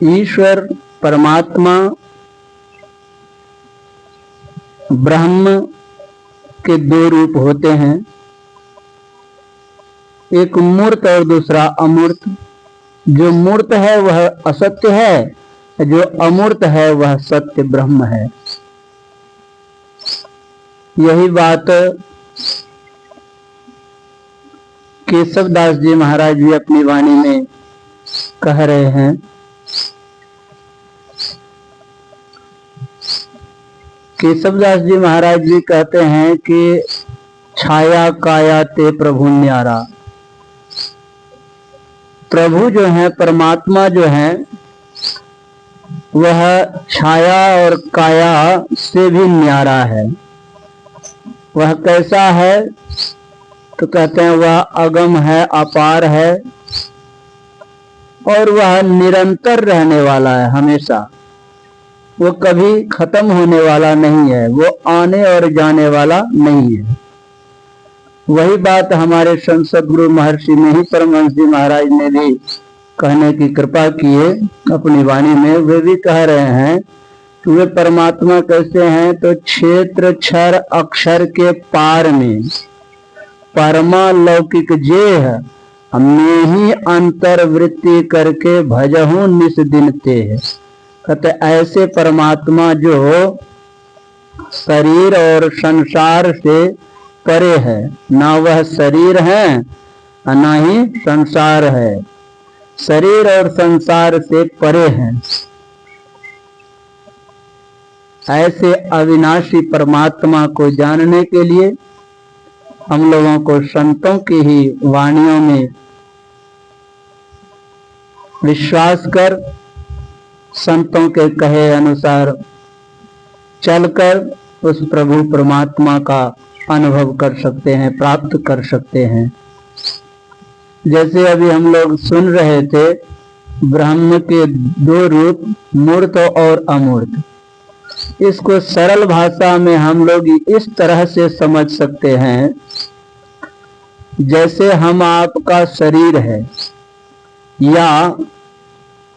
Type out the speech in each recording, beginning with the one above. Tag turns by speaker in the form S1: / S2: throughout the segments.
S1: ईश्वर परमात्मा ब्रह्म के दो रूप होते हैं, एक मूर्त और दूसरा अमूर्त। जो मूर्त है वह असत्य है, जो अमूर्त है वह सत्य ब्रह्म है। यही बात केशवदास जी महाराज भी अपनी वाणी में कह रहे हैं। केशवदास जी महाराज जी कहते हैं कि छाया काया ते प्रभु न्यारा। प्रभु जो है, परमात्मा जो है, वह छाया और काया से भी न्यारा है। वह कैसा है तो कहते हैं वह अगम है, अपार है और वह निरंतर रहने वाला है हमेशा। वो कभी खत्म होने वाला नहीं है, वो आने और जाने वाला नहीं है। वही बात हमारे संत गुरु महर्षि में ही परमहंस जी महाराज ने भी कहने की कृपा की है अपनी वाणी में। वे भी कह रहे हैं कि वे परमात्मा कैसे हैं तो क्षेत्र क्षर अक्षर के पार में परमा लौकिक जेह में ही अंतर्वृत्ति करके भजहूं निस दिन ते। कहते ऐसे परमात्मा जो शरीर और संसार से परे है, ना वह शरीर है ना ही संसार है, शरीर और संसार से परे हैं। ऐसे अविनाशी परमात्मा को जानने के लिए हम लोगों को संतों की ही वाणियों में विश्वास कर संतों के कहे अनुसार चलकर उस प्रभु परमात्मा का अनुभव कर सकते हैं, प्राप्त कर सकते हैं। जैसे अभी हम लोग सुन रहे थे ब्रह्म के दो रूप, मूर्त और अमूर्त। इसको सरल भाषा में हम लोग इस तरह से समझ सकते हैं, जैसे हम आपका शरीर है या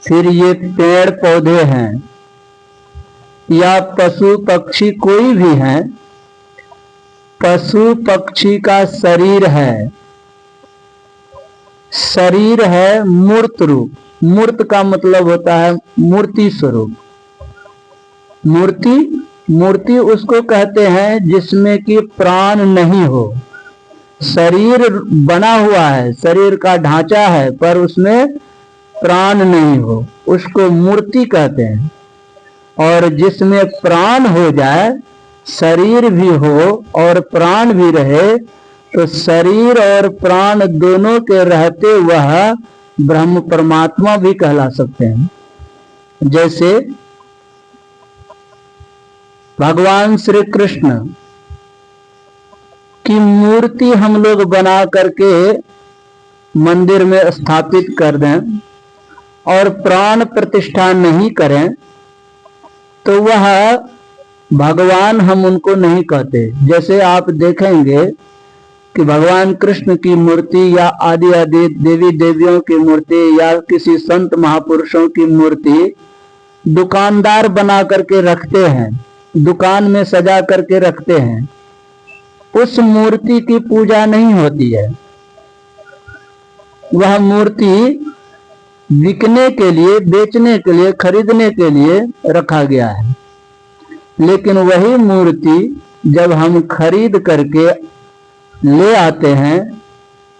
S1: फिर ये पेड़ पौधे हैं या पशु पक्षी कोई भी है, पशु पक्षी का शरीर है, शरीर है मूर्त रूप। मूर्त का मतलब होता है मूर्ति स्वरूप। मूर्ति उसको कहते हैं जिसमें कि प्राण नहीं हो। शरीर बना हुआ है, शरीर का ढांचा है, पर उसमें प्राण नहीं हो, उसको मूर्ति कहते हैं। और जिसमें प्राण हो जाए, शरीर भी हो और प्राण भी रहे, तो शरीर और प्राण दोनों के रहते वह ब्रह्म परमात्मा भी कहला सकते हैं। जैसे भगवान श्री कृष्ण की मूर्ति हम लोग बना करके मंदिर में स्थापित कर दें और प्राण प्रतिष्ठा नहीं करें तो वह भगवान हम उनको नहीं कहते। जैसे आप देखेंगे कि भगवान कृष्ण की मूर्ति या आदि आदि देवी देवियों की मूर्ति या किसी संत महापुरुषों की मूर्ति दुकानदार बना करके रखते हैं, दुकान में सजा करके रखते हैं। उस मूर्ति की पूजा नहीं होती है। वह मूर्ति बिकने के लिए, बेचने के लिए, खरीदने के लिए रखा गया है। लेकिन वही मूर्ति जब हम खरीद करके ले आते हैं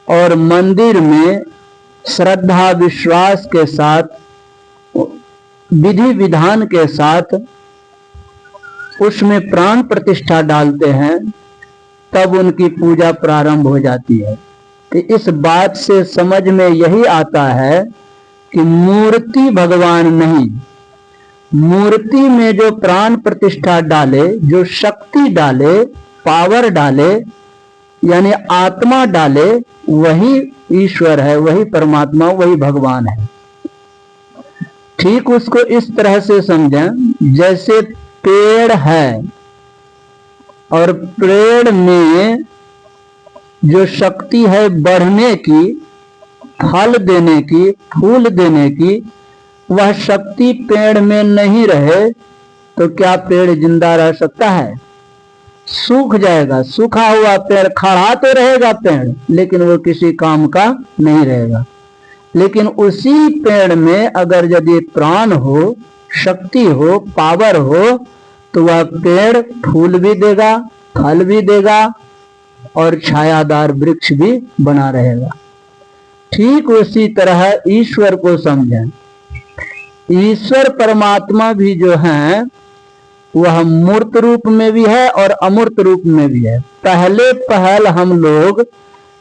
S1: और मंदिर में श्रद्धा विश्वास के साथ, विधि विधान के साथ उसमें प्राण प्रतिष्ठा डालते हैं, तब उनकी पूजा प्रारंभ हो जाती है। तो इस बात से समझ में यही आता है कि मूर्ति भगवान नहीं, मूर्ति में जो प्राण प्रतिष्ठा डाले, जो शक्ति डाले, पावर डाले, यानी आत्मा डाले, वही ईश्वर है, वही परमात्मा, वही भगवान है। ठीक उसको इस तरह से समझें, जैसे पेड़ है और पेड़ में जो शक्ति है बढ़ने की, फल देने की, फूल देने की, वह शक्ति पेड़ में नहीं रहे तो क्या पेड़ जिंदा रह सकता है? सूख जाएगा। सूखा हुआ पेड़ खड़ा तो रहेगा पेड़, लेकिन वो किसी काम का नहीं रहेगा। लेकिन उसी पेड़ में अगर यदि प्राण हो, शक्ति हो, पावर हो, तो वह पेड़ फूल भी देगा, फल भी देगा और छायादार वृक्ष भी बना रहेगा। ठीक उसी तरह ईश्वर को समझें। ईश्वर परमात्मा भी जो है वह मूर्त रूप में भी है और अमूर्त रूप में भी है। पहले पहल हम लोग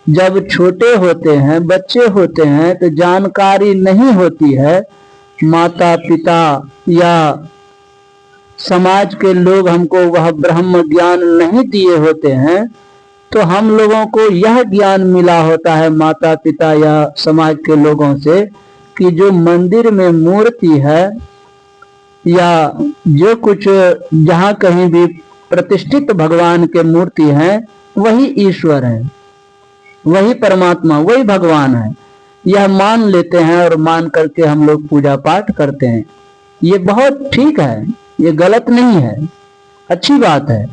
S1: जब छोटे होते हैं, बच्चे होते हैं, तो जानकारी नहीं होती है, माता पिता या समाज के लोग हमको वह ब्रह्म ज्ञान नहीं दिए होते हैं, तो हम लोगों को यह ज्ञान मिला होता है माता पिता या समाज के लोगों से कि जो मंदिर में मूर्ति है या जो कुछ जहाँ कहीं भी प्रतिष्ठित भगवान के मूर्ति हैं, वही ईश्वर है, वही परमात्मा, वही भगवान है। यह मान लेते हैं और मान करके हम लोग पूजा पाठ करते हैं। ये बहुत ठीक है, ये गलत नहीं है, अच्छी बात है।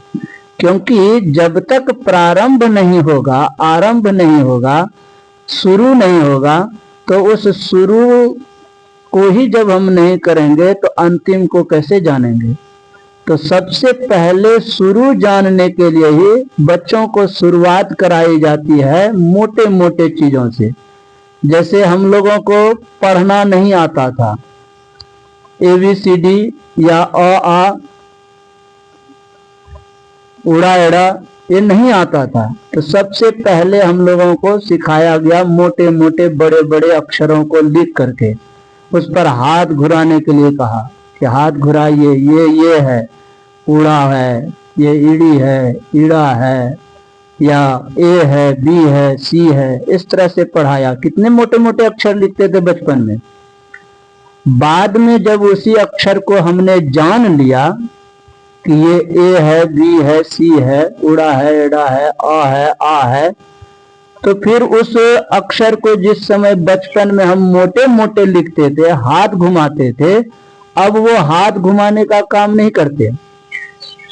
S1: क्योंकि जब तक प्रारंभ नहीं होगा, आरंभ नहीं होगा, शुरू नहीं होगा, तो उस शुरू को ही जब हम नहीं करेंगे तो अंतिम को कैसे जानेंगे? तो सबसे पहले शुरू जानने के लिए ही बच्चों को शुरुआत कराई जाती है मोटे मोटे चीजों से। जैसे हम लोगों को पढ़ना नहीं आता था, ABCD या अ आ उड़ा एड़ा ये नहीं आता था, तो सबसे पहले हम लोगों को सिखाया गया मोटे मोटे बड़े बड़े अक्षरों को लिख करके उस पर हाथ घुराने के लिए कहा कि हाथ घुराइए, ये है, उड़ा है, ये ईड़ी है, ईड़ा है, या ए है, बी है, सी है, इस तरह से पढ़ाया। कितने मोटे मोटे अक्षर लिखते थे बचपन में। बाद में जब उसी अक्षर को हमने जान लिया कि ये ए है, बी है, सी है, उड़ा है, एड़ा है, आ है, तो फिर उस अक्षर को जिस समय बचपन में हम मोटे मोटे लिखते थे, हाथ घुमाते थे, अब वो हाथ घुमाने का काम नहीं करते।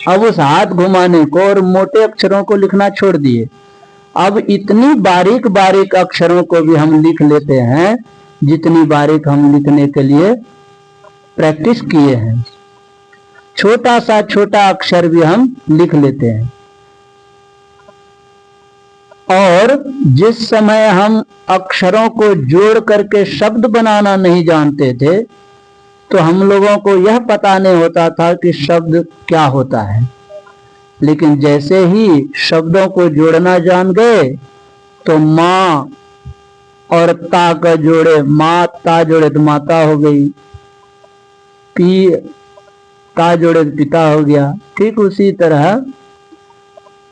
S1: अब उस हाथ घुमाने को और मोटे अक्षरों को लिखना छोड़ दिए। अब इतनी बारीक बारीक अक्षरों को भी हम लिख लेते हैं जितनी बारीक हम लिखने के लिए प्रैक्टिस किए हैं। छोटा सा छोटा अक्षर भी हम लिख लेते हैं। और जिस समय हम अक्षरों को जोड़ करके शब्द बनाना नहीं जानते थे, तो हम लोगों को यह पता नहीं होता था कि शब्द क्या होता है। लेकिन जैसे ही शब्दों को जोड़ना जान गए, तो माँ और ता का जोड़े, माँ ता जोड़े तो माता हो गई, पी ता जोड़े तो पिता हो गया। ठीक उसी तरह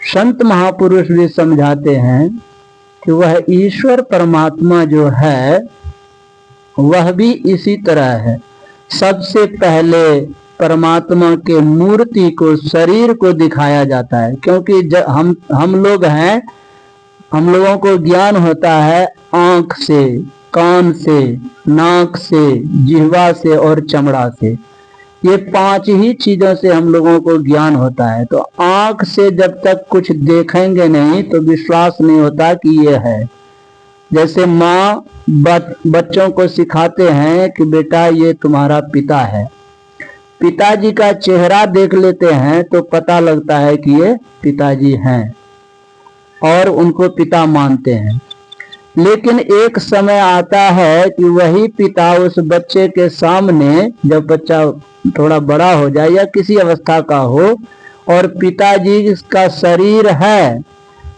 S1: संत महापुरुष भी समझाते हैं कि वह ईश्वर परमात्मा जो है वह भी इसी तरह है। सबसे पहले परमात्मा के मूर्ति को, शरीर को दिखाया जाता है, क्योंकि हम लोग हैं, हम लोगों को ज्ञान होता है आंख से, कान से, नाक से, जिह्वा से और चमड़ा से। ये 5 ही चीजों से हम लोगों को ज्ञान होता है। तो आंख से जब तक कुछ देखेंगे नहीं तो विश्वास नहीं होता कि ये है। जैसे माँ बच्चों को सिखाते हैं कि बेटा ये तुम्हारा पिता है, पिताजी का चेहरा देख लेते हैं तो पता लगता है कि ये पिताजी हैं और उनको पिता मानते हैं। लेकिन एक समय आता है कि वही पिता उस बच्चे के सामने, जब बच्चा थोड़ा बड़ा हो जाए या किसी अवस्था का हो और पिताजी का शरीर है,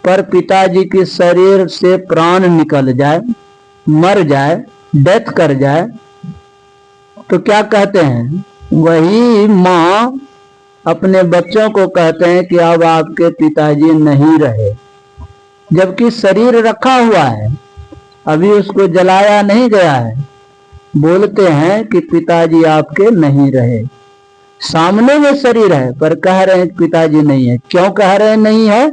S1: पर पिताजी के शरीर से प्राण निकल जाए, मर जाए, डेथ कर जाए, तो क्या कहते हैं? वही माँ अपने बच्चों को कहते हैं कि अब आपके पिताजी नहीं रहे, जबकि शरीर रखा हुआ है, अभी उसको जलाया नहीं गया है। बोलते हैं कि पिताजी आपके नहीं रहे, सामने में शरीर है पर कह रहे हैं पिताजी नहीं है। क्यों कह रहे हैं नहीं है?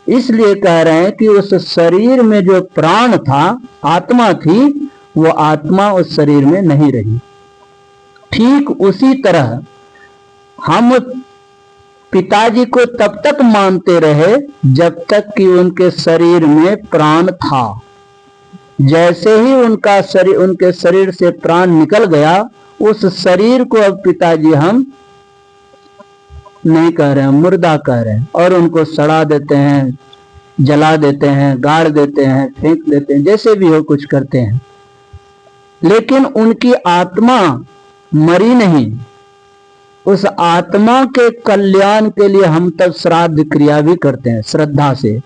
S1: इसलिए कह रहे हैं कि उस शरीर में जो प्राण था, आत्मा थी, वो आत्मा उस शरीर में नहीं रही। ठीक उसी तरह हम पिताजी को तब तक मानते रहे जब तक कि उनके शरीर में प्राण था। जैसे ही उनके शरीर से प्राण निकल गया, उस शरीर को अब पिताजी हम नहीं कह रहे हैं, मुर्दा कह रहे हैं, और उनको सड़ा देते हैं, जला देते हैं, गाड़ देते हैं, फेंक देते हैं, जैसे भी हो कुछ करते हैं। लेकिन उनकी आत्मा मरी नहीं। उस आत्मा के कल्याण के लिए हम तब श्राद्ध क्रिया भी करते हैं, श्रद्धा से।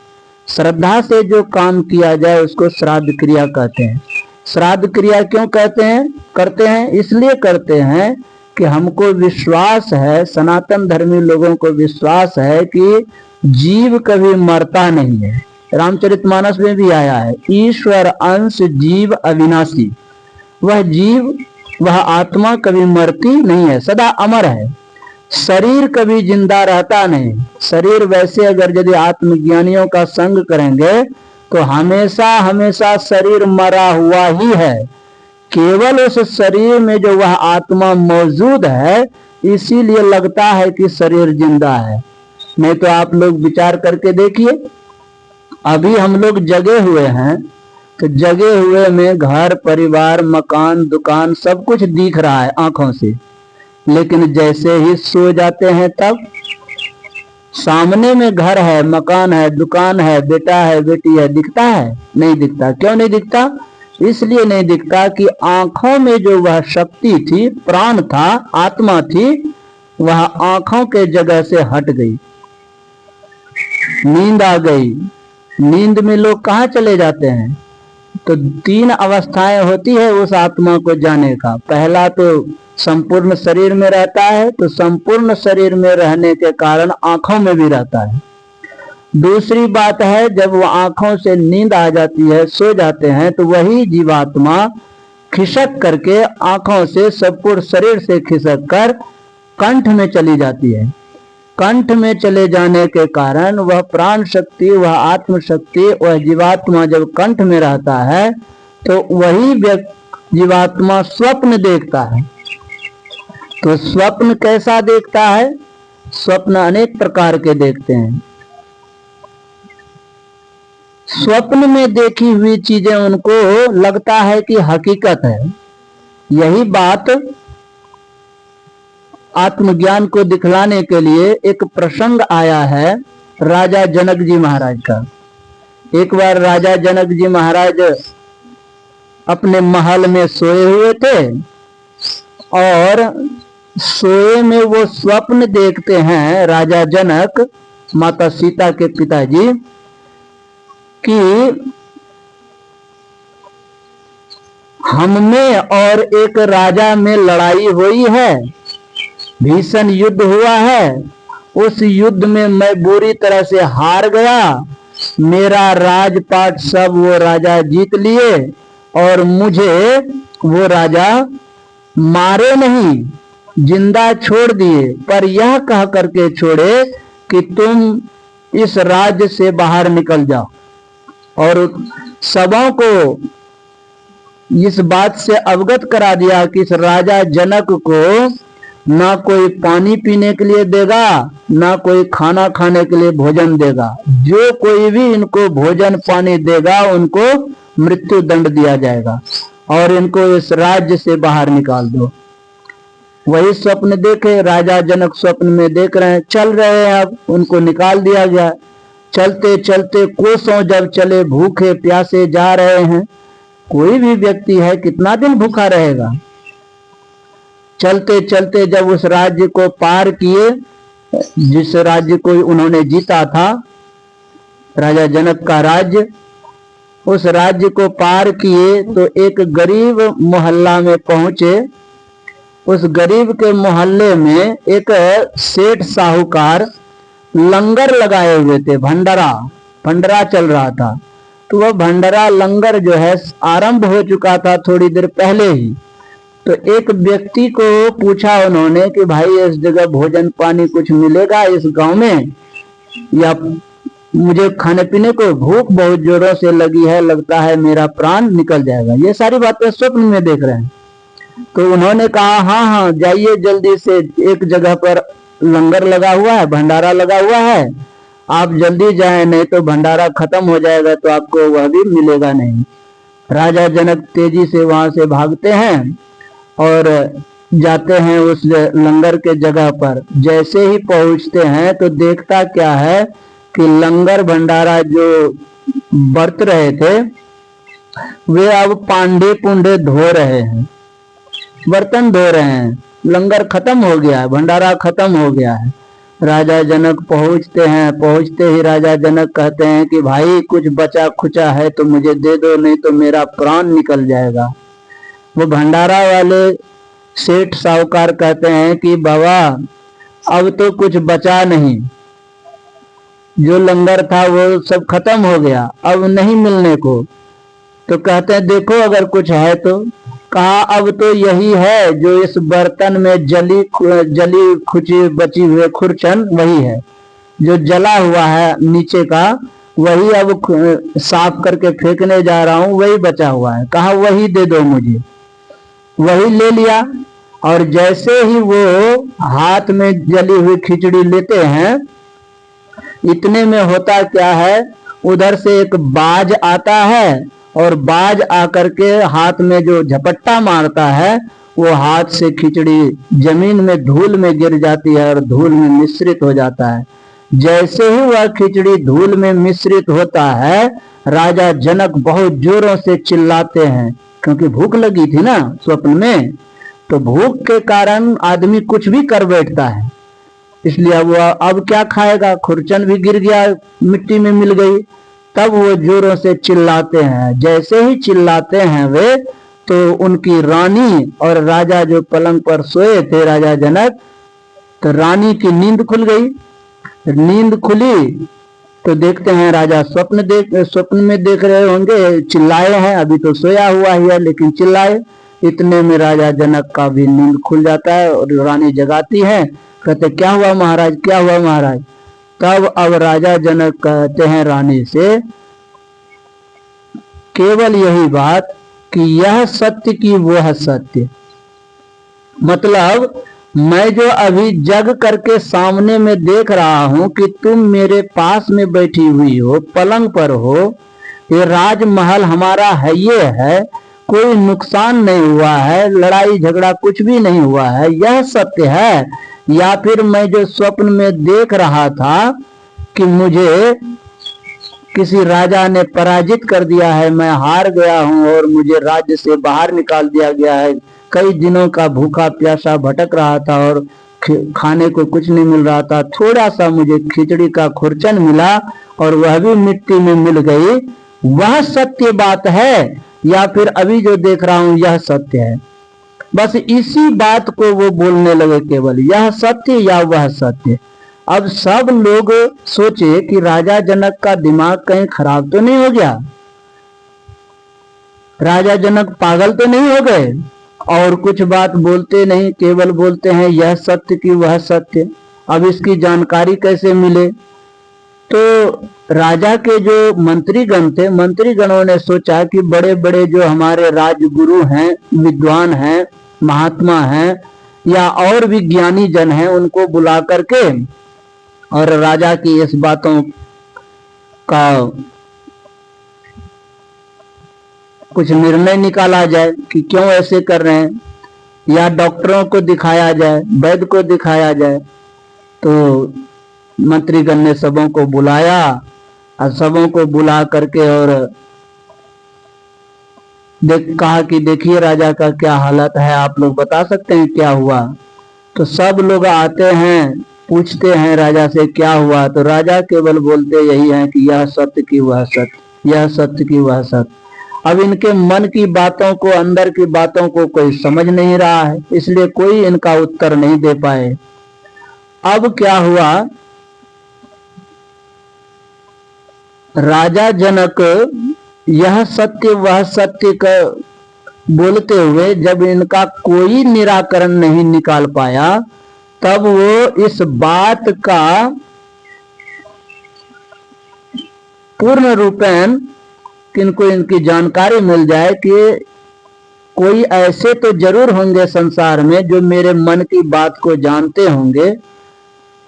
S1: श्रद्धा से जो काम किया जाए उसको श्राद्ध क्रिया कहते हैं। श्राद्ध क्रिया क्यों कहते हैं? करते हैं इसलिए करते हैं कि हमको विश्वास है, सनातन धर्मी लोगों को विश्वास है कि जीव कभी मरता नहीं है। रामचरितमानस में भी आया है, ईश्वर अंश जीव अविनाशी। वह जीव, वह आत्मा कभी मरती नहीं है, सदा अमर है। शरीर कभी जिंदा रहता नहीं। शरीर वैसे अगर यदि आत्मज्ञानियों का संग करेंगे तो हमेशा हमेशा शरीर मरा हुआ ही है। केवल उस शरीर में जो वह आत्मा मौजूद है, इसीलिए लगता है कि शरीर जिंदा है। नहीं तो आप लोग विचार करके देखिए, अभी हम लोग जगे हुए हैं तो जगे हुए में घर परिवार मकान दुकान सब कुछ दिख रहा है आंखों से, लेकिन जैसे ही सो जाते हैं तब सामने में घर है, मकान है, दुकान है, बेटा है, बेटी है, दिखता है? नहीं दिखता। क्यों नहीं दिखता? इसलिए नहीं दिखता कि आंखों में जो वह शक्ति थी, प्राण था, आत्मा थी, वह आंखों के जगह से हट गई। नींद आ गई। नींद में लोग कहाँ चले जाते हैं? तो 3 अवस्थाएं होती है उस आत्मा को जाने का। पहला तो संपूर्ण शरीर में रहता है, तो संपूर्ण शरीर में रहने के कारण आंखों में भी रहता है। दूसरी बात है, जब वो आंखों से नींद आ जाती है, सो जाते हैं, तो वही जीवात्मा खिसक करके आंखों से संपूर्ण शरीर से खिसक कर कंठ में चली जाती है। कंठ में चले जाने के कारण वह प्राण शक्ति, वह आत्म शक्ति, वह जीवात्मा जब कंठ में रहता है तो वही जीवात्मा स्वप्न देखता है। तो स्वप्न कैसा देखता है? स्वप्न अनेक प्रकार के देखते हैं। स्वप्न में देखी हुई चीजें उनको लगता है कि हकीकत है। यही बात आत्मज्ञान को दिखलाने के लिए एक प्रसंग आया है राजा जनक जी महाराज का। एक बार राजा जनक जी महाराज अपने महल में सोए हुए थे और सोए में वो स्वप्न देखते हैं राजा जनक, माता सीता के पिताजी, कि हम में और एक राजा में लड़ाई हुई है, भीषण युद्ध हुआ है। उस युद्ध में मैं बुरी तरह से हार गया। मेरा राजपाट सब वो राजा जीत लिए और मुझे वो राजा मारे नहीं, जिंदा छोड़ दिए, पर यह कह करके छोड़े कि तुम इस राज्य से बाहर निकल जाओ। और सबों को इस बात से अवगत करा दिया कि इस राजा जनक को ना कोई पानी पीने के लिए देगा, ना कोई खाना खाने के लिए भोजन देगा। जो कोई भी इनको भोजन पानी देगा उनको मृत्यु दंड दिया जाएगा और इनको इस राज्य से बाहर निकाल दो। वही स्वप्न देखे राजा जनक, स्वप्न में देख रहे हैं, चल रहे हैं, अब उनको निकाल दिया गया। चलते चलते कोसों जब चले, भूखे प्यासे जा रहे हैं। कोई भी व्यक्ति है कितना दिन भूखा रहेगा? चलते चलते जब उस राज्य को पार किए, जिस राज्य को उन्होंने जीता था, राजा जनक का राज्य, उस राज्य को पार किए तो एक गरीब मोहल्ला में पहुंचे। उस गरीब के मोहल्ले में एक सेठ साहूकार लंगर लगाए हुए थे, भंडारा चल रहा था। तो वह भंडारा लंगर जो है आरंभ हो चुका था थोड़ी देर पहले ही। तो एक व्यक्ति को पूछा उन्होंने कि भाई इस जगह भोजन पानी कुछ मिलेगा इस गांव में, या मुझे खाने पीने को भूख बहुत जोरों से लगी है, लगता है मेरा प्राण निकल जाएगा। ये सारी बातें स्वप्न में देख रहे हैं। तो उन्होंने कहा हाँ हाँ जाइए जल्दी से, एक जगह पर लंगर लगा हुआ है, भंडारा लगा हुआ है, आप जल्दी जाएं, नहीं तो भंडारा खत्म हो जाएगा तो आपको वह भी मिलेगा नहीं। राजा जनक तेजी से वहां से भागते हैं और जाते हैं उस लंगर के जगह पर। जैसे ही पहुंचते हैं तो देखता क्या है कि लंगर भंडारा जो बरत रहे थे वे अब पांडे पुंडे धो रहे हैं, बर्तन धो रहे हैं। लंगर खत्म हो गया है, भंडारा खत्म हो गया है। राजा जनक पहुंचते हैं, पहुंचते ही राजा जनक कहते हैं कि भाई कुछ बचा खुचा है तो मुझे दे दो, नहीं तो मेरा प्राण निकल जाएगा। वो भंडारा वाले सेठ साहूकार कहते हैं कि बाबा अब तो कुछ बचा नहीं, जो लंगर था वो सब खत्म हो गया, अब नहीं मिलने को। तो कहते हैं देखो अगर कुछ है तो। कहा अब तो यही है जो इस बर्तन में जली खुची बची हुई खुरचन वही है, जो जला हुआ है नीचे का वही अब साफ करके फेंकने जा रहा हूं, वही बचा हुआ है। कहा वही दे दो मुझे। वही ले लिया और जैसे ही वो हाथ में जली हुई खिचड़ी लेते हैं, इतने में होता क्या है, उधर से एक बाज आता है और बाज आकर के हाथ में जो झपट्टा मारता है वो हाथ से खिचड़ी जमीन में धूल में गिर जाती है और धूल में मिश्रित हो जाता है। जैसे ही वह खिचड़ी धूल में मिश्रित होता है, राजा जनक बहुत जोरों से चिल्लाते हैं, क्योंकि भूख लगी थी ना स्वप्न में, तो भूख के कारण आदमी कुछ भी कर बैठता है। इसलिए वह अब क्या खाएगा, खुरचन भी गिर गया, मिट्टी में मिल गई। तब वो जोरों से चिल्लाते हैं। जैसे ही चिल्लाते हैं वे, तो उनकी रानी और राजा जो पलंग पर सोए थे राजा जनक, तो रानी की नींद खुल गई। नींद खुली तो देखते हैं राजा स्वप्न में देख रहे होंगे, चिल्लाए हैं, अभी तो सोया हुआ ही है लेकिन चिल्लाए। इतने में राजा जनक का भी नींद खुल जाता है और रानी जगाती है, कहते क्या हुआ महाराज, क्या हुआ महाराज। तब अब राजा जनक कहते हैं रानी से केवल यही बात कि यह सत्य की वह सत्य, मतलब मैं जो अभी जग करके सामने में देख रहा हूं कि तुम मेरे पास में बैठी हुई हो, पलंग पर हो, ये राजमहल हमारा है, ये है, कोई नुकसान नहीं हुआ है, लड़ाई झगड़ा कुछ भी नहीं हुआ है, यह सत्य है, या फिर मैं जो स्वप्न में देख रहा था कि मुझे किसी राजा ने पराजित कर दिया है, मैं हार गया हूं और मुझे राज्य से बाहर निकाल दिया गया है, कई दिनों का भूखा प्यासा भटक रहा था और खाने को कुछ नहीं मिल रहा था, थोड़ा सा मुझे खिचड़ी का खुरचन मिला और वह भी मिट्टी में मिल गई, वह सत्य बात है, या फिर अभी जो देख रहा हूं यह सत्य है। बस इसी बात को वो बोलने लगे, केवल यह सत्य या वह सत्य। अब सब लोग सोचे कि राजा जनक का दिमाग कहीं खराब तो नहीं हो गया, राजा जनक पागल तो नहीं हो गए, और कुछ बात बोलते नहीं, केवल बोलते हैं यह सत्य की वह सत्य। अब इसकी जानकारी कैसे मिले। तो राजा के जो मंत्रीगण थे, मंत्रीगणों ने सोचा कि बड़े बड़े जो हमारे राजगुरु हैं, विद्वान हैं, महात्मा हैं या और विज्ञानी जन हैं, उनको बुला करके और राजा की इस बातों का कुछ निर्णय निकाला जाए कि क्यों ऐसे कर रहे हैं, या डॉक्टरों को दिखाया जाए, वैद्य को दिखाया जाए। तो मंत्रीगण ने सबों को बुलाया और सबों को बुला करके और कहा कि देखिए राजा का क्या हालत है, आप लोग बता सकते हैं क्या हुआ। तो सब लोग आते हैं, पूछते हैं राजा से क्या हुआ, तो राजा केवल बोलते यही है कि यह सत्य की वह सत्य, यह सत्य की वह सत्य। अब इनके मन की बातों को, अंदर की बातों को कोई समझ नहीं रहा है, इसलिए कोई इनका उत्तर नहीं दे पाए। अब क्या हुआ, राजा जनक यह सत्य वह सत्य का बोलते हुए जब इनका कोई निराकरण नहीं निकाल पाया, तब वो इस बात का पूर्ण रूपेण किनको इनकी जानकारी मिल जाए कि कोई ऐसे तो जरूर होंगे संसार में जो मेरे मन की बात को जानते होंगे,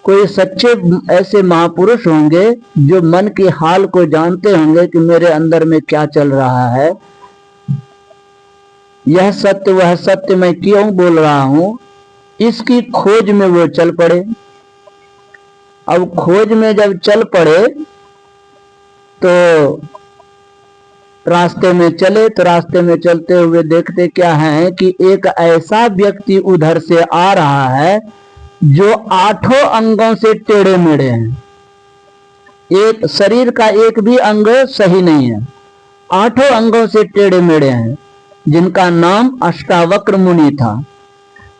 S1: कोई सच्चे ऐसे महापुरुष होंगे जो मन की हाल को जानते होंगे कि मेरे अंदर में क्या चल रहा है, यह सत्य वह सत्य मैं क्यों बोल रहा हूं, इसकी खोज में वो चल पड़े। अब खोज में जब चल पड़े तो रास्ते में चले, तो रास्ते में चलते हुए देखते क्या है कि एक ऐसा व्यक्ति उधर से आ रहा है जो 8 अंगों से टेढ़े मेढ़े हैं। एक शरीर का एक भी अंग सही नहीं है, 8 अंगों से टेढ़े मेढ़े हैं, जिनका नाम अष्टावक्र मुनि था।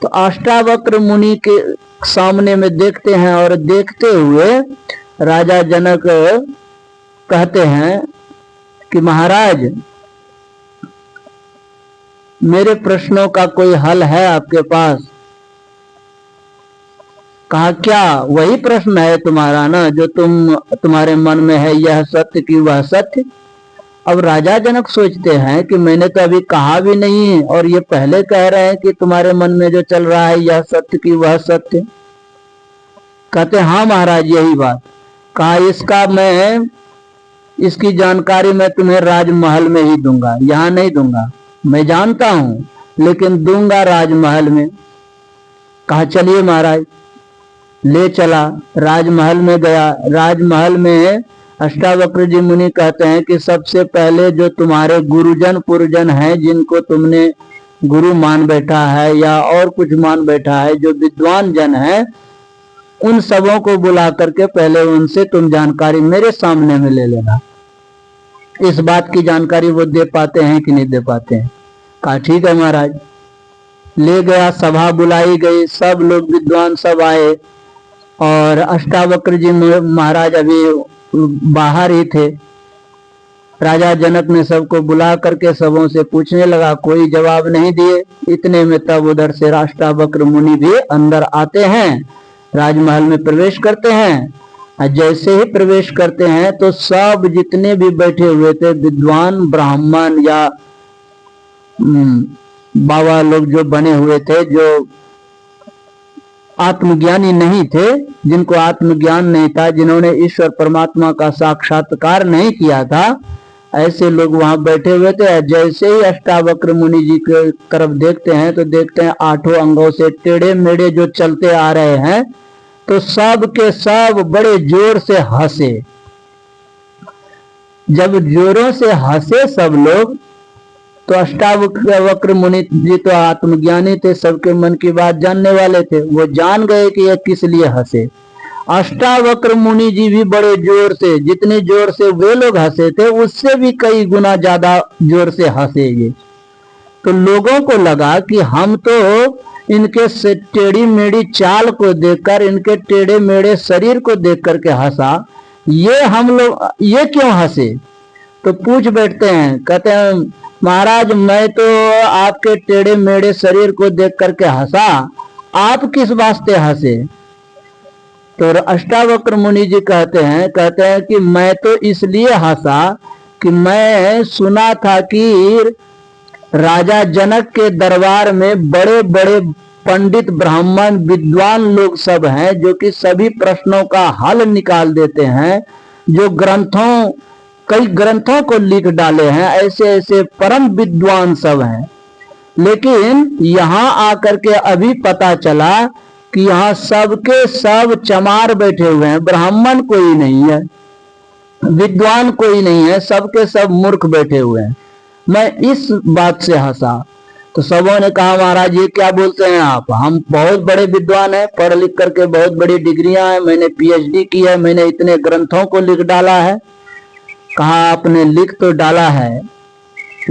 S1: तो अष्टावक्र मुनि के सामने में देखते हैं और देखते हुए राजा जनक कहते हैं कि महाराज, मेरे प्रश्नों का कोई हल है आपके पास? कहा क्या वही प्रश्न है तुम्हारा ना जो तुम्हारे मन में है, यह सत्य कि वह सत्य? अब राजा जनक सोचते हैं कि मैंने तो अभी कहा भी नहीं और ये पहले कह रहे हैं कि तुम्हारे मन में जो चल रहा है यह सत्य कि वह सत्य। कहते हाँ महाराज यही बात। कहा इसकी जानकारी मैं तुम्हें राजमहल में ही दूंगा, यहां नहीं दूंगा, मैं जानता हूं लेकिन दूंगा राजमहल में। कहा चलिए महाराज, ले चला, राजमहल में गया। राजमहल में अष्टावक्र जी मुनि कहते हैं कि सबसे पहले जो तुम्हारे गुरुजन पुरजन हैं, जिनको तुमने गुरु मान बैठा है या और कुछ मान बैठा है, जो विद्वान जन है, उन सबों को बुला करके पहले उनसे तुम जानकारी मेरे सामने में ले लेना। इस बात की जानकारी वो दे पाते हैं कि नहीं दे पाते हैं? कहा ठीक है महाराज। ले गया, सभा बुलाई गई, सब लोग विद्वान सब आए और अष्टावक्र जी महाराज अभी बाहर ही थे। राजा जनक ने सबको बुला करके सबों से पूछने लगा, कोई जवाब नहीं दिए। इतने में तब उधर से अष्टावक्र मुनि भी अंदर आते हैं, राजमहल में प्रवेश करते हैं। जैसे ही प्रवेश करते हैं तो सब जितने भी बैठे हुए थे विद्वान ब्राह्मण या बाबा लोग जो बने हुए थे, जो आत्मज्ञानी नहीं थे, जिनको आत्मज्ञान नहीं था, जिन्होंने ईश्वर परमात्मा का साक्षात्कार नहीं किया था, ऐसे लोग वहां बैठे हुए थे। जैसे ही अष्टावक्र मुनि जी की तरफ देखते हैं तो देखते हैं 8 अंगों से टेढ़े मेढ़े जो चलते आ रहे हैं, तो सब के सब बड़े जोर से हंसे। जब जोरों से हंसे सब लोग, तो अष्टावक्र मुनि जी तो आत्मज्ञानी थे, सबके मन की बात जानने वाले थे, वो जान गए कि ये किस लिए हंसे। अष्टावक्र मुनि जी भी बड़े जोर से, जितने जोर से वे लोग हंसे थे उससे भी कई गुना ज्यादा जोर से हंसे ये। तो लोगों को लगा कि हम तो इनके टेढ़ी मेढ़ी चाल को देखकर, इनके टेढ़े मेढ़े शरीर को देख करके हंसा, ये हम लोग ये क्यों हंसे? तो पूछ बैठते हैं, कहते हैं महाराज मैं तो आपके टेढ़े मेढ़े शरीर को देख करके हंसा, आप किस वास्ते हंसे? तो अष्टावक्र मुनि जी कहते हैं कि मैं तो इसलिए हंसा कि मैं सुना था कि राजा जनक के दरबार में बड़े बड़े पंडित ब्राह्मण विद्वान लोग सब हैं, जो कि सभी प्रश्नों का हल निकाल देते हैं, जो कई ग्रंथों को लिख डाले हैं, ऐसे ऐसे परम विद्वान सब हैं। लेकिन यहाँ आकर के अभी पता चला कि यहाँ सबके सब चमार बैठे हुए हैं, ब्राह्मण कोई नहीं है, विद्वान कोई नहीं है, सबके सब मूर्ख बैठे हुए हैं। मैं इस बात से हंसा। तो सबों ने कहा महाराज ये क्या बोलते हैं आप, हम बहुत बड़े विद्वान हैं, पढ़ लिख करके बहुत बड़ी डिग्रियां हैं, मैंने पीएचडी की है, मैंने इतने ग्रंथों को लिख डाला है। कहा आपने लिख तो डाला है,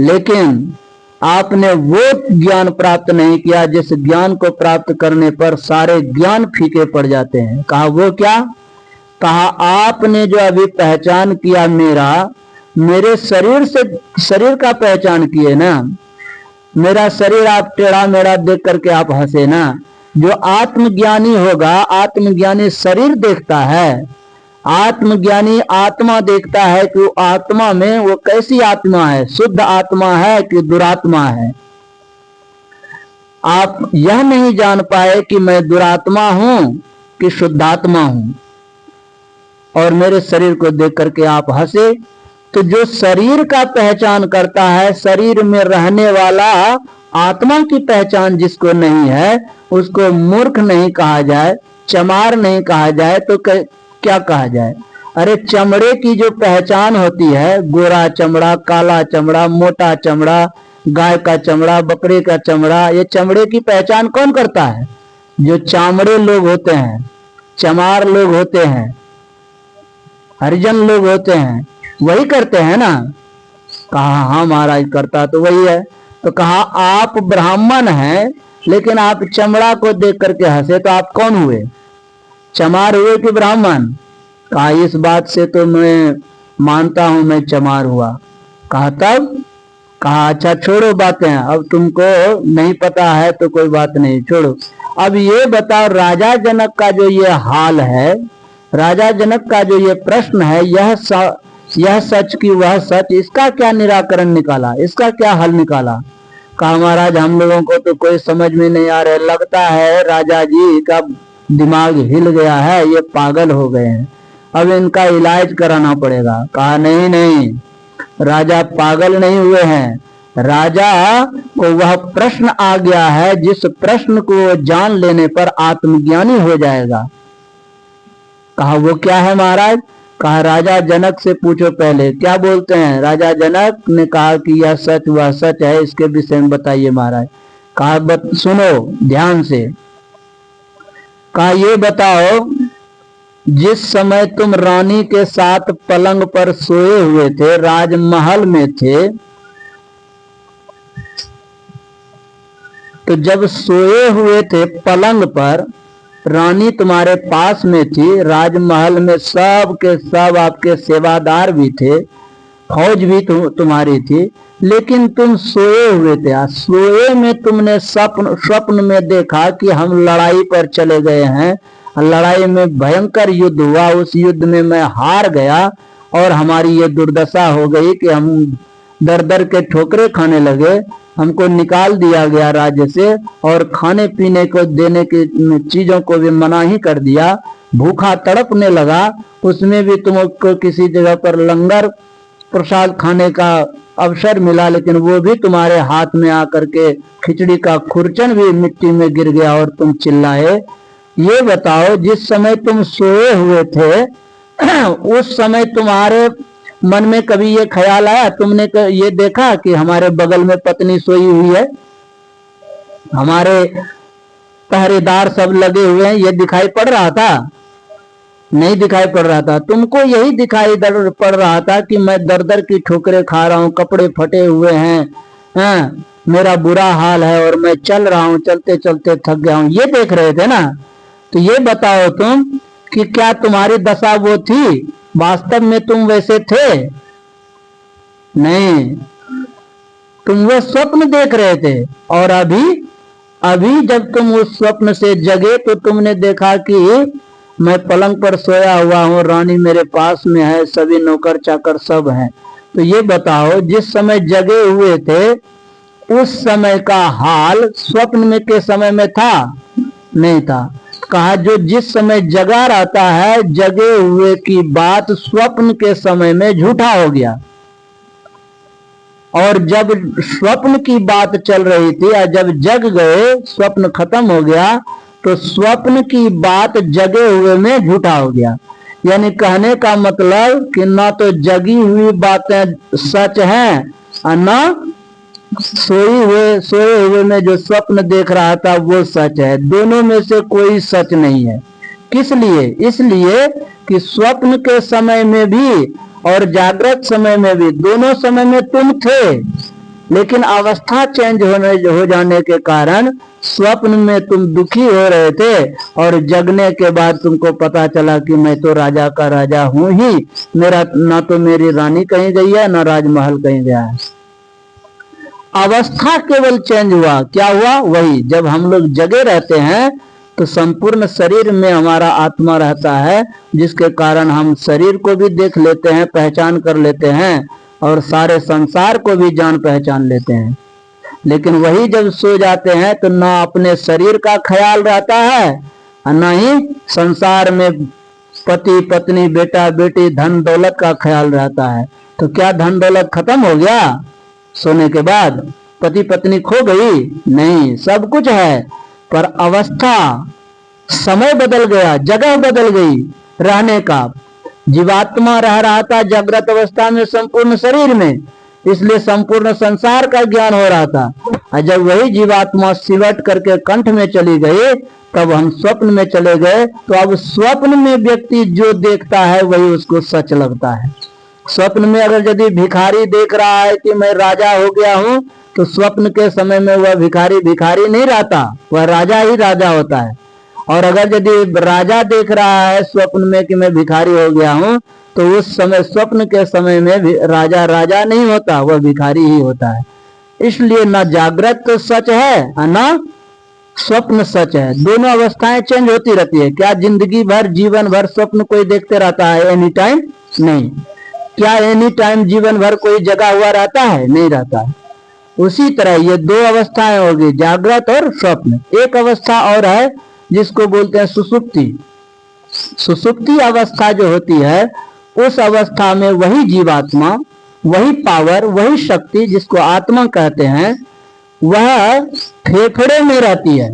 S1: लेकिन आपने वो ज्ञान प्राप्त नहीं किया जिस ज्ञान को प्राप्त करने पर सारे ज्ञान फीके पड़ जाते हैं। कहा वो क्या? कहा आपने जो अभी पहचान किया मेरे शरीर का पहचान किए ना, मेरा शरीर आप टेढ़ा मेढ़ा देख करके आप हंसे ना। जो आत्मज्ञानी होगा, आत्मज्ञानी शरीर देखता है, आत्मज्ञानी आत्मा देखता है कि आत्मा में वो कैसी आत्मा है, शुद्ध आत्मा है कि दुरात्मा है। आप यह नहीं जान पाए कि मैं दुरात्मा हूं कि शुद्धात्मा हूं, और मेरे शरीर को देख करके आप हंसे। तो जो शरीर का पहचान करता है, शरीर में रहने वाला आत्मा की पहचान जिसको नहीं है, उसको मूर्ख नहीं कहा जाए, चमार नहीं कहा जाए, तो क्या कहा जाए? अरे चमड़े की जो पहचान होती है, गोरा चमड़ा, काला चमड़ा, मोटा चमड़ा, गाय का चमड़ा, बकरे का चमड़ा, ये चमड़े की पहचान कौन करता है? जो चामड़े लोग होते हैं, चमार लोग होते हैं, हरिजन लोग होते हैं, वही करते हैं ना। कहा हाँ महाराज करता तो वही है। तो कहा आप ब्राह्मण हैं, लेकिन आप चमड़ा को देख करके हंसे, तो आप कौन हुए? चमार हुए कि ब्राह्मण? कहा इस बात से तो मैं मानता हूं मैं चमार हुआ। कहा तब? कहा अच्छा छोड़ो बातें, अब तुमको नहीं पता है तो कोई बात नहीं, छोड़ो। अब ये बताओ, राजा जनक का जो ये हाल है, राजा जनक का जो ये प्रश्न है, यह सच की वह सच, इसका क्या निराकरण निकाला, इसका क्या हल निकाला? कहा महाराज हम लोगों को तो कोई समझ में नहीं आ रहा है, लगता है राजा जी का दिमाग हिल गया है, ये पागल हो गए हैं, अब इनका इलाज कराना पड़ेगा। कहा नहीं नहीं, राजा पागल नहीं हुए हैं, राजा को वह प्रश्न आ गया है जिस प्रश्न को जान लेने पर आत्मज्ञानी हो जाएगा। कहा वो क्या है महाराज? कहा राजा जनक से पूछो पहले क्या बोलते हैं। राजा जनक ने कहा कि यह सच वह सच है, इसके विषय में बताइए महाराज। कहा सुनो ध्यान से। कहा ये बताओ, जिस समय तुम रानी के साथ पलंग पर सोए हुए थे, राजमहल में थे, तो जब सोए हुए थे पलंग पर, रानी तुम्हारे पास में थी, राजमहल में सब के सब आपके सेवादार भी थे, फौज भी तुम्हारी थी, लेकिन तुम सोए हुए थे। सोए में तुमने स्वप्न में देखा कि हम लड़ाई पर चले गए हैं, लड़ाई में भयंकर युद्ध हुआ, उस युद्ध में मैं हार गया और हमारी ये दुर्दशा हो गई कि हम दर दर के ठोकरे खाने लगे, हमको निकाल दिया गया राज्य से और खाने पीने को देने की चीजों को भी मना ही कर दिया, भूखा तड़पने लगा। उसमें भी तुमको किसी जगह पर लंगर प्रसाद खाने का अवसर मिला, लेकिन वो भी तुम्हारे हाथ में आकर के खिचड़ी का खुरचन भी मिट्टी में गिर गया और तुम चिल्लाए। ये बताओ, जिस समय तुम सोए हुए थे उस समय तुम्हारे मन में कभी ये ख्याल आया, तुमने ये देखा कि हमारे बगल में पत्नी सोई हुई है, हमारे पहरेदार सब लगे हुए हैं, ये दिखाई पड़ रहा था? नहीं दिखाई पड़ रहा था। तुमको यही दिखाई पड़ रहा था कि मैं दर दर की ठोकरें खा रहा हूँ, कपड़े फटे हुए हैं, मेरा बुरा हाल है और मैं चल रहा हूँ, चलते चलते थक गया हूँ, ये देख रहे थे ना। तो ये बताओ तुम कि क्या तुम्हारी दशा वो थी? वास्तव में तुम वैसे थे? नहीं, तुम वो स्वप्न देख रहे थे। और अभी जब तुम उस स्वप्न से जगे तो तुमने देखा कि मैं पलंग पर सोया हुआ हूँ, रानी मेरे पास में है, सभी नौकर चाकर सब हैं। तो ये बताओ, जिस समय जगे हुए थे उस समय का हाल स्वप्न में के समय में था? नहीं था। कहा जो जिस समय जगा रहता है, जगे हुए की बात स्वप्न के समय में झूठा हो गया, और जब स्वप्न की बात चल रही थी और जब जग गए, स्वप्न खत्म हो गया, तो स्वप्न की बात जगे हुए में झूठा हो गया। यानी कहने का मतलब कि ना तो जगी हुई बातें सच हैं और ना सोए हुए में जो स्वप्न देख रहा था वो सच है। दोनों में से कोई सच नहीं है। किस लिए? इसलिए कि स्वप्न के समय में भी और जागृत समय में भी, दोनों समय में तुम थे, लेकिन अवस्था चेंज हो जाने के कारण स्वप्न में तुम दुखी हो रहे थे और जगने के बाद तुमको पता चला कि मैं तो राजा का राजा हूं ही, मेरा ना तो मेरी रानी कहीं गई है ना राजमहल कहीं गया है। अवस्था केवल चेंज हुआ। क्या हुआ? वही, जब हम लोग जगे रहते हैं तो संपूर्ण शरीर में हमारा आत्मा रहता है, जिसके कारण हम शरीर को भी देख लेते हैं, पहचान कर लेते हैं और सारे संसार को भी जान पहचान लेते हैं। लेकिन वही जब सो जाते हैं तो ना अपने शरीर का ख्याल रहता है और ना ही संसार में पति पत्नी बेटा बेटी धन दौलत का ख्याल रहता है। तो क्या धन दौलत खत्म हो गया सोने के बाद? पति पत्नी खो गई? नहीं, सब कुछ है, पर अवस्था, समय बदल गया, जगह बदल गई रहने का। जीवात्मा रह रहा था जागृत अवस्था में संपूर्ण शरीर में, इसलिए संपूर्ण संसार का ज्ञान हो रहा था। और जब वही जीवात्मा सिलट करके कंठ में चली गई, तब हम स्वप्न में चले गए। तो अब स्वप्न में व्यक्ति जो देखता है वही उसको सच लगता है। स्वप्न में अगर यदि भिखारी देख रहा है कि मैं राजा हो गया हूं, तो स्वप्न के समय में वह भिखारी भिखारी नहीं रहता, वह राजा ही राजा होता है। और अगर यदि राजा देख रहा है स्वप्न में कि मैं भिखारी हो गया हूं, तो उस समय स्वप्न के समय में राजा राजा नहीं होता, वह भिखारी ही होता है। इसलिए ना जागृत तो सच है और ना स्वप्न सच है। दोनों अवस्थाएं चेंज होती रहती है। क्या जिंदगी भर जीवन भर स्वप्न कोई देखते रहता है एनी टाइम? नहीं। क्या एनी टाइम जीवन भर कोई जगा हुआ रहता है? नहीं रहता है। उसी तरह ये दो अवस्थाएं होगी, जागृत और स्वप्न। एक अवस्था और है जिसको बोलते हैं सुसुप्ति। सुसुप्ति अवस्था जो होती है, उस अवस्था में वही जीवात्मा, वही पावर, वही शक्ति जिसको आत्मा कहते हैं, वह फेफड़े में रहती है,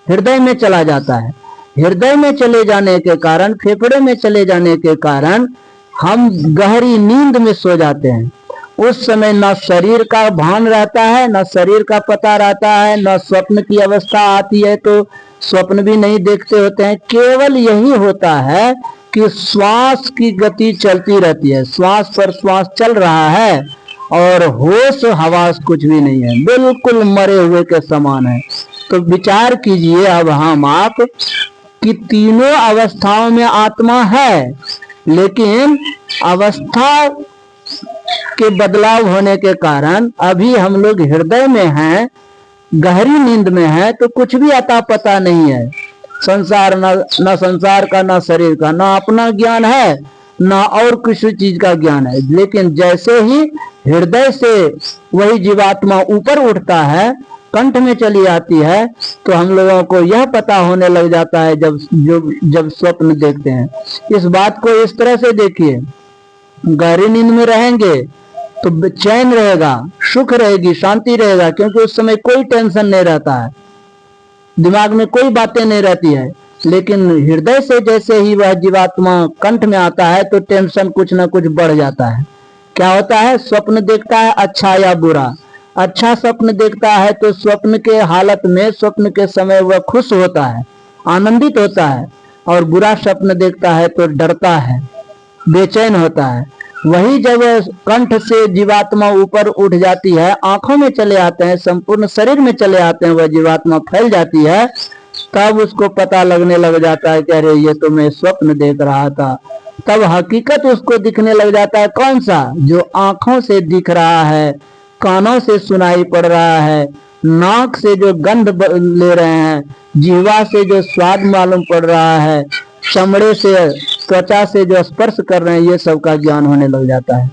S1: हृदय में चला जाता है। हृदय में चले जाने के कारण, फेफड़े में चले जाने के कारण हम गहरी नींद में सो जाते हैं। उस समय न शरीर का भान रहता है, न शरीर का पता रहता है, न स्वप्न की अवस्था आती है तो स्वप्न भी नहीं देखते होते हैं। केवल यही होता है कि श्वास की गति चलती रहती है, श्वास पर श्वास चल रहा है और होश हवास कुछ भी नहीं है, बिल्कुल मरे हुए के समान है। तो विचार कीजिए अब हम आप कि तीनों अवस्थाओं में आत्मा है, लेकिन अवस्था के बदलाव होने के कारण अभी हम लोग हृदय में हैं, गहरी नींद में है, तो कुछ भी अता पता नहीं है। संसार न संसार का, न शरीर का, ना अपना ज्ञान है, ना और किसी चीज का ज्ञान है। लेकिन जैसे ही हृदय से वही जीवात्मा ऊपर उठता है, कंठ में चली आती है, तो हम लोगों को यह पता होने लग जाता है जब स्वप्न देखते हैं। इस बात को इस तरह से देखिए, गहरी नींद में रहेंगे तो चैन रहेगा, सुख रहेगी, शांति रहेगा, क्योंकि उस समय कोई टेंशन नहीं रहता है, दिमाग में कोई बातें नहीं रहती है। लेकिन हृदय से जैसे ही वह जीवात्मा कंठ में आता है तो टेंशन कुछ ना कुछ बढ़ जाता है। क्या होता है? स्वप्न देखता है, अच्छा या बुरा। अच्छा स्वप्न देखता है तो स्वप्न के हालत में, स्वप्न के समय वह खुश होता है, आनंदित होता है, और बुरा स्वप्न देखता है तो डरता है, बेचैन होता है। वही जब कंठ से जीवात्मा ऊपर उठ जाती है, आंखों में चले आते हैं, संपूर्ण शरीर में चले आते हैं, वह जीवात्मा फैल जाती है, तब उसको पता लगने लग जाता है कि अरे ये तो मैं स्वप्न देख रहा था। तब हकीकत उसको दिखने लग जाता है। कौन सा? जो आंखों से दिख रहा है, कानों से सुनाई पड़ रहा है, नाक से जो गंध ले रहे हैं, जिह्वा से जो स्वाद मालूम पड़ रहा है, चमड़े से, त्वचा से जो स्पर्श कर रहे हैं, ये सब का ज्ञान होने लग जाता है।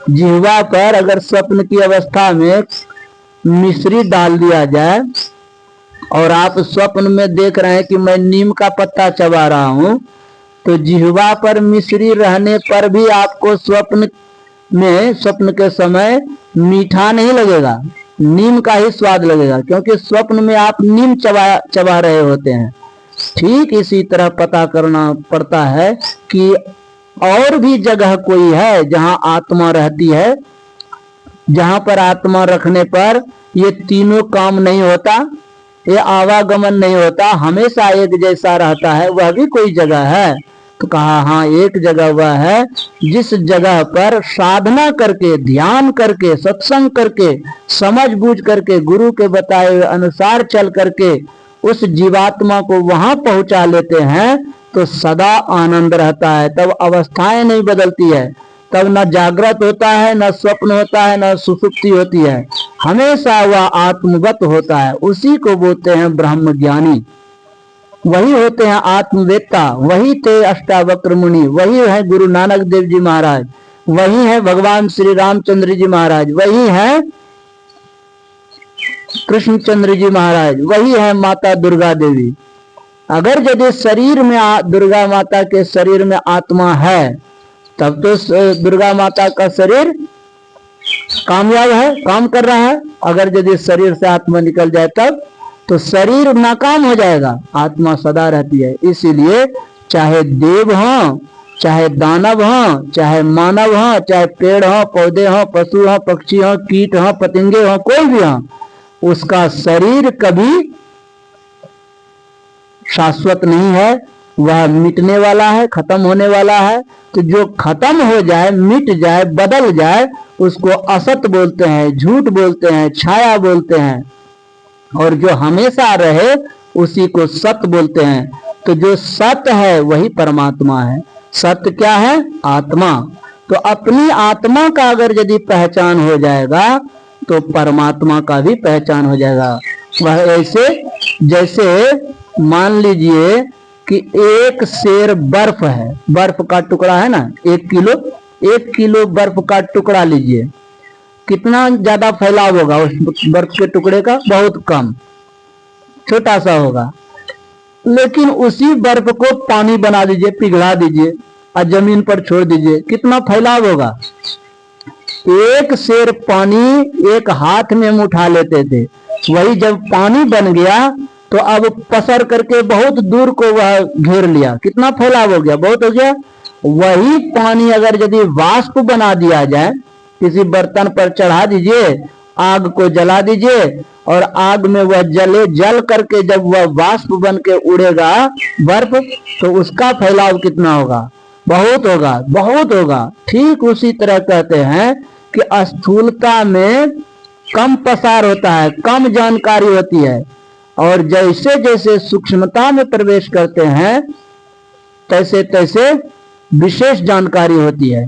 S1: जिह्वा पर अगर स्वप्न की अवस्था में मिश्री डाल दिया जाए और आप स्वप्न में देख रहे हैं कि मैं नीम का पत्ता चबा रहा हूं, तो जिह्वा पर मिश्री रहने पर भी आपको स्वप्न के समय मीठा नहीं लगेगा, नीम का ही स्वाद लगेगा, क्योंकि स्वप्न में आप नीम चबा रहे होते हैं। ठीक इसी तरह पता करना पड़ता है कि और भी जगह कोई है जहां आत्मा रहती है, जहां पर आत्मा रखने पर ये तीनों काम नहीं होता, ये आवागमन नहीं होता, हमेशा एक जैसा रहता है। वह भी कोई जगह है? तो कहा हाँ, एक जगह वह है जिस जगह पर साधना करके, ध्यान करके, सत्संग करके, समझ बूझ करके, गुरु के बताए हुए अनुसार चल करके उस जीवात्मा को वहां पहुंचा लेते हैं, तो सदा आनंद रहता है। तब अवस्थाएं नहीं बदलती है, तब न जागृत होता है, न स्वप्न होता है, न सुसुप्ति होती है, हमेशा वह आत्मवत होता है। उसी को बोलते हैं ब्रह्म ज्ञानी, वही होते हैं आत्मवेत्ता, वही थे अष्टावक्र मुनि, वही है गुरु नानक देव जी महाराज, वही है भगवान श्री रामचंद्र जी महाराज, वही है कृष्णचंद्र जी महाराज, वही है माता दुर्गा देवी। अगर यदि शरीर में दुर्गा माता के शरीर में आत्मा है, तब तो दुर्गा माता का शरीर कामयाब है, काम कर रहा है। अगर यदि शरीर से आत्मा निकल जाए तब तो शरीर नाकाम हो जाएगा, आत्मा सदा रहती है। इसीलिए चाहे देव हो, चाहे दानव हो, चाहे मानव हो, चाहे पेड़ हो, पौधे हो, पशु हो, पक्षी हो, कीट हो, पतंगे हो, कोई भी हो, उसका शरीर कभी शाश्वत नहीं है, वह मिटने वाला है, खत्म होने वाला है। तो जो खत्म हो जाए, मिट जाए, बदल जाए, उसको असत बोलते हैं, झूठ बोलते हैं, छाया बोलते हैं। और जो हमेशा रहे उसी को सत्य बोलते हैं। तो जो सत्य है वही परमात्मा है। सत्य क्या है? आत्मा। तो अपनी आत्मा का अगर यदि पहचान हो जाएगा तो परमात्मा का भी पहचान हो जाएगा। वह ऐसे जैसे मान लीजिए कि एक सेर बर्फ है, बर्फ का टुकड़ा है ना, 1 किलो बर्फ का टुकड़ा लीजिए, कितना ज्यादा फैलाव होगा उस बर्फ के टुकड़े का? बहुत कम, छोटा सा होगा। लेकिन उसी बर्फ को पानी बना दीजिए, पिघला दीजिए और जमीन पर छोड़ दीजिए, कितना फैलाव होगा? एक सेर पानी एक हाथ में हम उठा लेते थे, वही जब पानी बन गया तो अब पसर करके बहुत दूर को वह घेर लिया, कितना फैलाव हो गया? बहुत हो गया। वही पानी अगर यदि वाष्प बना दिया जाए, किसी बर्तन पर चढ़ा दीजिए, आग को जला दीजिए और आग में वह जल करके जब वह वाष्प बन के उड़ेगा बर्फ, तो उसका फैलाव कितना होगा? बहुत होगा, बहुत होगा। ठीक उसी तरह कहते हैं कि स्थूलता में कम पसार होता है, कम जानकारी होती है, और जैसे जैसे सूक्ष्मता में प्रवेश करते हैं तैसे तैसे विशेष जानकारी होती है।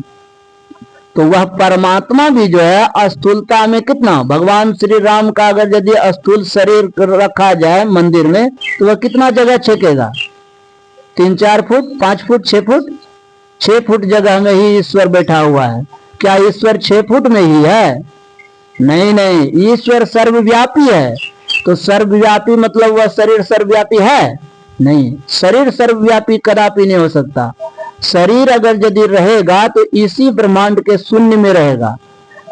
S1: तो वह परमात्मा भी जो है स्थूलता में कितना, भगवान श्री राम का अगर यदि स्थूल शरीर रखा जाए मंदिर में तो वह कितना जगह छेकेगा? 3-4 फुट, 5 फुट, 6 फुट? 6 फुट जगह में ही ईश्वर बैठा हुआ है। क्या ईश्वर 6 फुट में ही है? नहीं नहीं, ईश्वर सर्वव्यापी है। तो सर्वव्यापी मतलब वह शरीर सर्वव्यापी है? नहीं, शरीर सर्वव्यापी कदापि नहीं हो सकता। शरीर अगर यदि रहेगा तो इसी ब्रह्मांड के शून्य में रहेगा।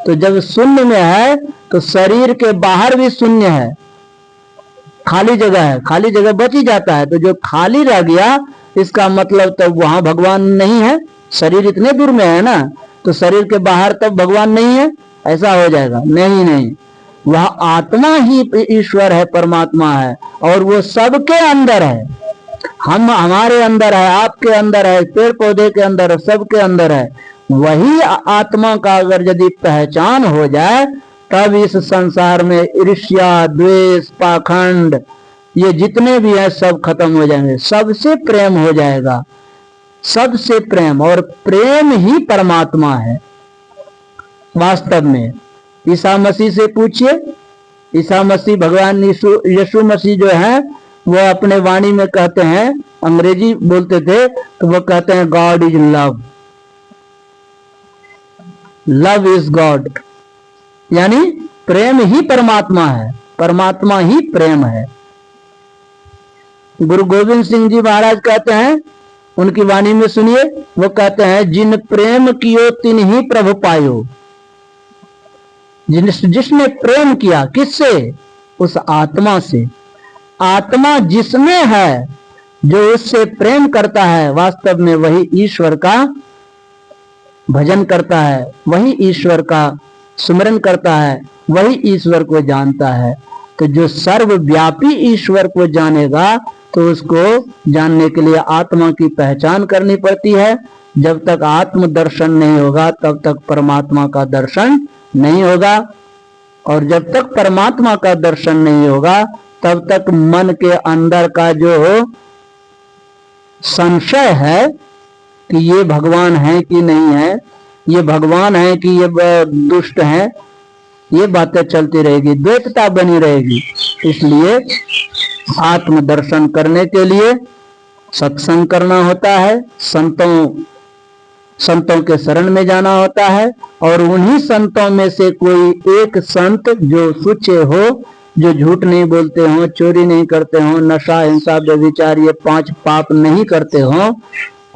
S1: तो जब शून्य में है तो शरीर के बाहर भी शून्य है, खाली जगह है, खाली जगह बच ही जाता है। तो जो खाली रह गया इसका मतलब तब वहां भगवान नहीं है। शरीर इतने दूर में है ना, तो शरीर के बाहर तब भगवान नहीं है, ऐसा हो जाएगा? नहीं नहीं, वह आत्मा ही ईश्वर है, परमात्मा है, और वो सबके अंदर है। हम हमारे अंदर है, आपके अंदर है, पेड़ पौधे के अंदर है, सबके अंदर है। वही आत्मा का अगर यदि पहचान हो जाए तब इस संसार में ईर्ष्या, द्वेष, पाखंड, ये जितने भी हैं सब खत्म हो जाएंगे। सबसे प्रेम हो जाएगा, सबसे प्रेम। और प्रेम ही परमात्मा है वास्तव में। ईसा मसीह से पूछिए, ईसा मसीह, भगवान यीशु मसीह जो है वो अपने वाणी में कहते हैं, अंग्रेजी बोलते थे तो वो कहते हैं God is love, love is God, यानी प्रेम ही परमात्मा है, परमात्मा ही प्रेम है। गुरु गोविंद सिंह जी महाराज कहते हैं, उनकी वाणी में सुनिए, वो कहते हैं जिन प्रेम कियो तिन ही प्रभु पायो। जिसने प्रेम किया, किससे? उस आत्मा से। आत्मा जिसमें है, जो उससे प्रेम करता है, वास्तव में वही ईश्वर का भजन करता है, वही ईश्वर का सुमिरन करता है, वही ईश्वर को जानता है। तो जो सर्वव्यापी ईश्वर को जानेगा तो उसको जानने के लिए आत्मा की पहचान करनी पड़ती है। जब तक आत्म दर्शन नहीं होगा तब तक परमात्मा का दर्शन नहीं होगा, और जब तक परमात्मा का दर्शन नहीं होगा तब तक मन के अंदर का जो संशय है कि ये भगवान है कि नहीं है, ये भगवान है कि ये दुष्ट है, ये बातें चलती रहेगी, द्वैतता बनी रहेगी। इसलिए आत्म दर्शन करने के लिए सत्संग करना होता है, संतों के शरण में जाना होता है, और उन्हीं संतों में से कोई एक संत जो सुचे हो, जो झूठ नहीं बोलते हो, चोरी नहीं करते हो, नशा, हिंसा, व्यभिचार, ये 5 पाप नहीं करते हो,